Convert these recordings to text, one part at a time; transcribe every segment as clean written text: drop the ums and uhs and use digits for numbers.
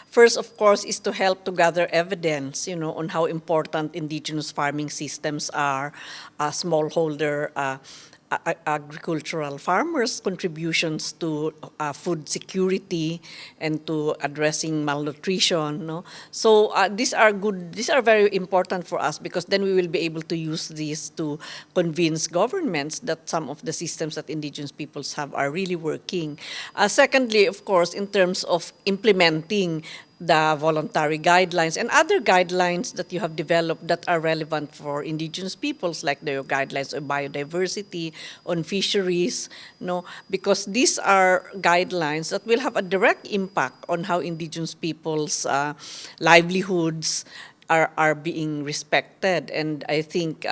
First, of course, is to help to gather evidence, on how important indigenous farming systems are, smallholder agricultural farmers' contributions to food security and to addressing malnutrition. No? So these are good. These are very important for us because then we will be able to use these to convince governments that some of the systems that indigenous peoples have are really working. Secondly, of course, in terms of implementing the voluntary guidelines and other guidelines that you have developed that are relevant for indigenous peoples, like the guidelines on biodiversity, on fisheries, because these are guidelines that will have a direct impact on how indigenous peoples' livelihoods are being respected. And I think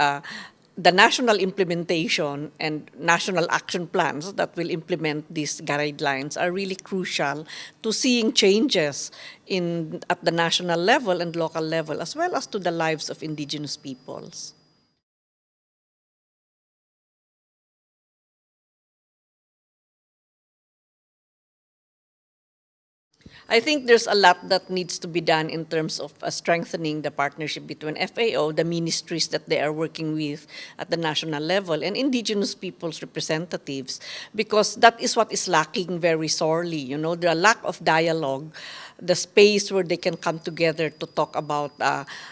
the national implementation and national action plans that will implement these guidelines are really crucial to seeing changes at the national level and local level, as well as to the lives of indigenous peoples. I think there's a lot that needs to be done in terms of strengthening the partnership between FAO, the ministries that they are working with at the national level, and indigenous peoples' representatives, because that is what is lacking very sorely. The lack of dialogue, the space where they can come together to talk about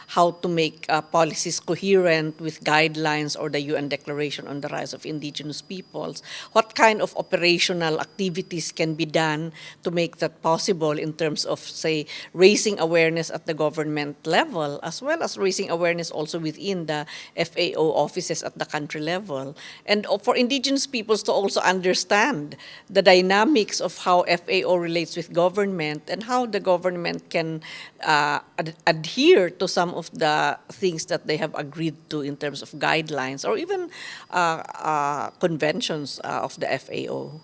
how to make policies coherent with guidelines or the UN Declaration on the Rights of Indigenous Peoples. What kind of operational activities can be done to make that possible in terms of, say, raising awareness at the government level, as well as raising awareness also within the FAO offices at the country level. And for indigenous peoples to also understand the dynamics of how FAO relates with government and how the government can adhere to some of the things that they have agreed to in terms of guidelines or even conventions of the FAO.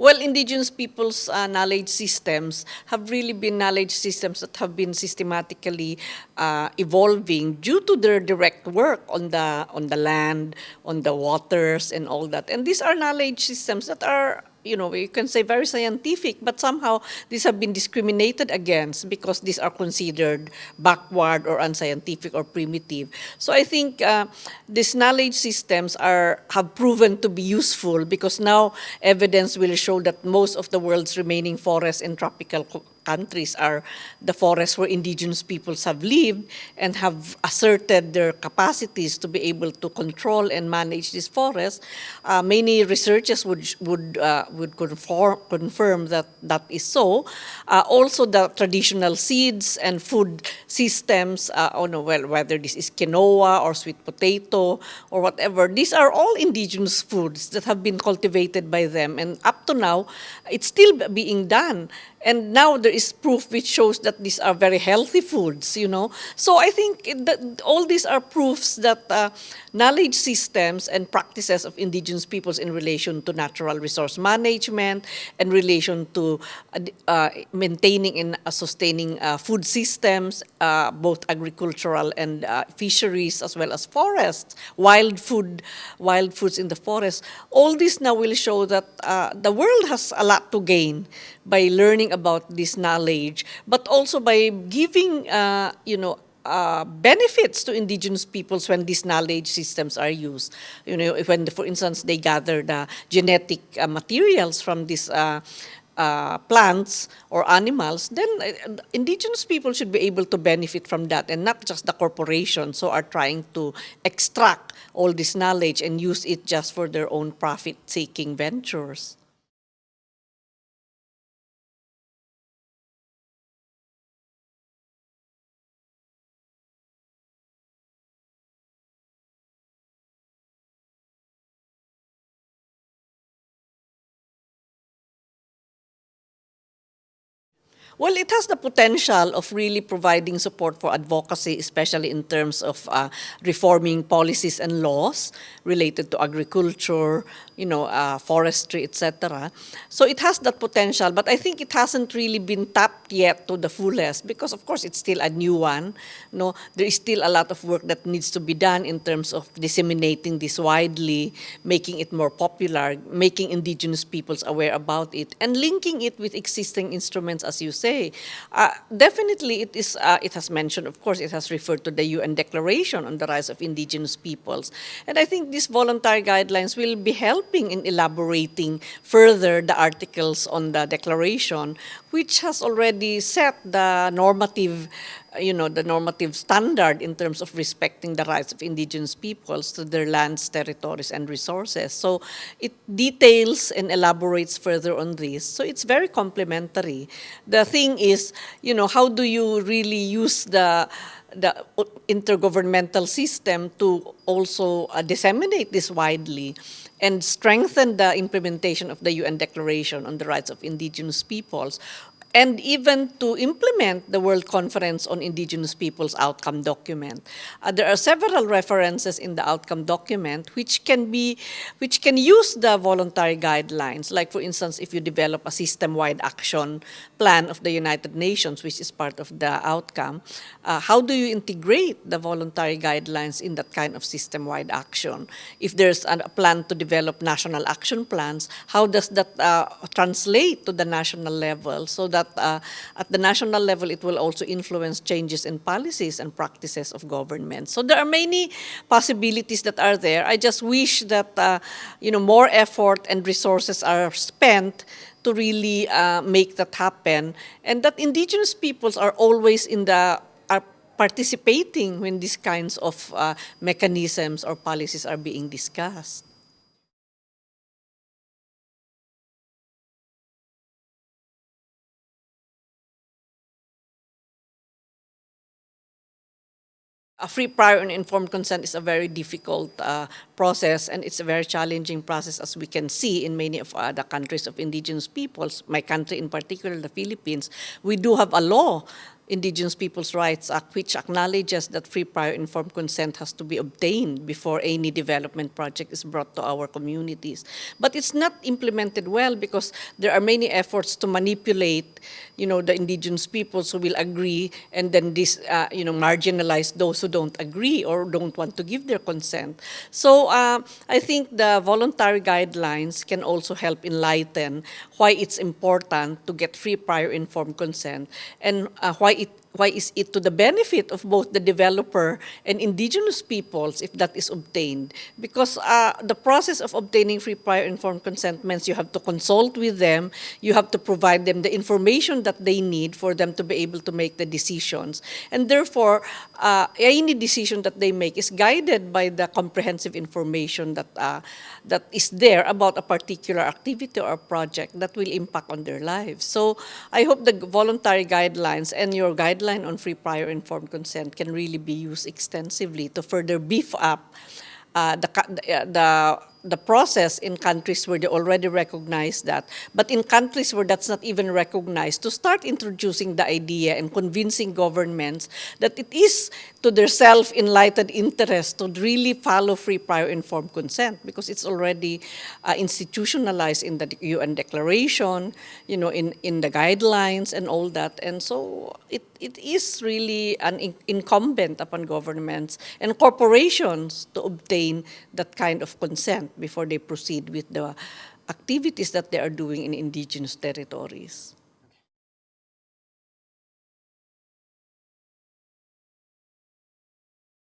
Well, indigenous peoples' knowledge systems have really been knowledge systems that have been systematically evolving due to their direct work on the land, on the waters, and all that. And these are knowledge systems that are, you can say very scientific, but somehow these have been discriminated against because these are considered backward or unscientific or primitive. So I think these knowledge systems have proven to be useful because now evidence will show that most of the world's remaining forests in tropical countries are the forests where indigenous peoples have lived and have asserted their capacities to be able to control and manage these forests. Many researchers would confirm that that is so. Also, the traditional seeds and food systems, whether this is quinoa or sweet potato or whatever, these are all indigenous foods that have been cultivated by them. And up to now, it's still being done. And now there is proof which shows that these are very healthy foods, So I think that all these are proofs that knowledge systems and practices of indigenous peoples in relation to natural resource management, in relation to maintaining and sustaining food systems, both agricultural and fisheries, as well as forests, wild foods in the forest. All this now will show that the world has a lot to gain by learning about this knowledge, but also by giving, benefits to indigenous peoples when these knowledge systems are used. When, for instance, they gather the genetic materials from these plants or animals, then indigenous people should be able to benefit from that, and not just the corporations who are trying to extract all this knowledge and use it just for their own profit-seeking ventures. Well, it has the potential of really providing support for advocacy, especially in terms of reforming policies and laws related to agriculture, forestry, etc. So it has that potential, but I think it hasn't really been tapped yet to the fullest because, of course, it's still a new one. No, there is still a lot of work that needs to be done in terms of disseminating this widely, making it more popular, making indigenous peoples aware about it, and linking it with existing instruments, as you say. Definitely, it is. It has mentioned, of course, it has referred to the UN Declaration on the Rights of Indigenous Peoples, and I think these voluntary guidelines will be helping in elaborating further the articles on the declaration, which has already set the normative standard in terms of respecting the rights of indigenous peoples to their lands, territories, and resources. So it details and elaborates further on this. So it's very complementary. The thing is, how do you really use the intergovernmental system to also disseminate this widely and strengthen the implementation of the UN Declaration on the Rights of Indigenous Peoples, and even to implement the World Conference on Indigenous Peoples outcome document. There are several references in the outcome document which can use the voluntary guidelines. Like, for instance, if you develop a system-wide action plan of the United Nations, which is part of the outcome, how do you integrate the voluntary guidelines in that kind of system-wide action? If there's a plan to develop national action plans, how does that translate to the national level so that at the national level it will also influence changes in policies and practices of government? So there are many possibilities that are there. I just wish that more effort and resources are spent to really make that happen, and that indigenous peoples are always are participating when these kinds of mechanisms or policies are being discussed. A free, prior, and informed consent is a very difficult process, and it's a very challenging process, as we can see in many of the countries of indigenous peoples. My country in particular, the Philippines, we do have a law, Indigenous Peoples' Rights Act, which acknowledges that free, prior, informed consent has to be obtained before any development project is brought to our communities. But it's not implemented well because there are many efforts to manipulate, the indigenous peoples who will agree, and then marginalize those who don't agree or don't want to give their consent. So I think the voluntary guidelines can also help enlighten why it's important to get free, prior, informed consent, and why is it to the benefit of both the developer and indigenous peoples if that is obtained? Because the process of obtaining free, prior, informed consent means you have to consult with them, you have to provide them the information that they need for them to be able to make the decisions. And therefore, any decision that they make is guided by the comprehensive information that is there about a particular activity or project that will impact on their lives. So I hope the voluntary guidelines and your guidelines on free, prior, informed consent can really be used extensively to further beef up the process in countries where they already recognize that, but in countries where that's not even recognized, to start introducing the idea and convincing governments that it is to their self-enlightened interest to really follow free, prior, informed consent, because it's already institutionalized in the UN Declaration, in the guidelines and all that. And so it is really incumbent upon governments and corporations to obtain that kind of consent before they proceed with the activities that they are doing in indigenous territories.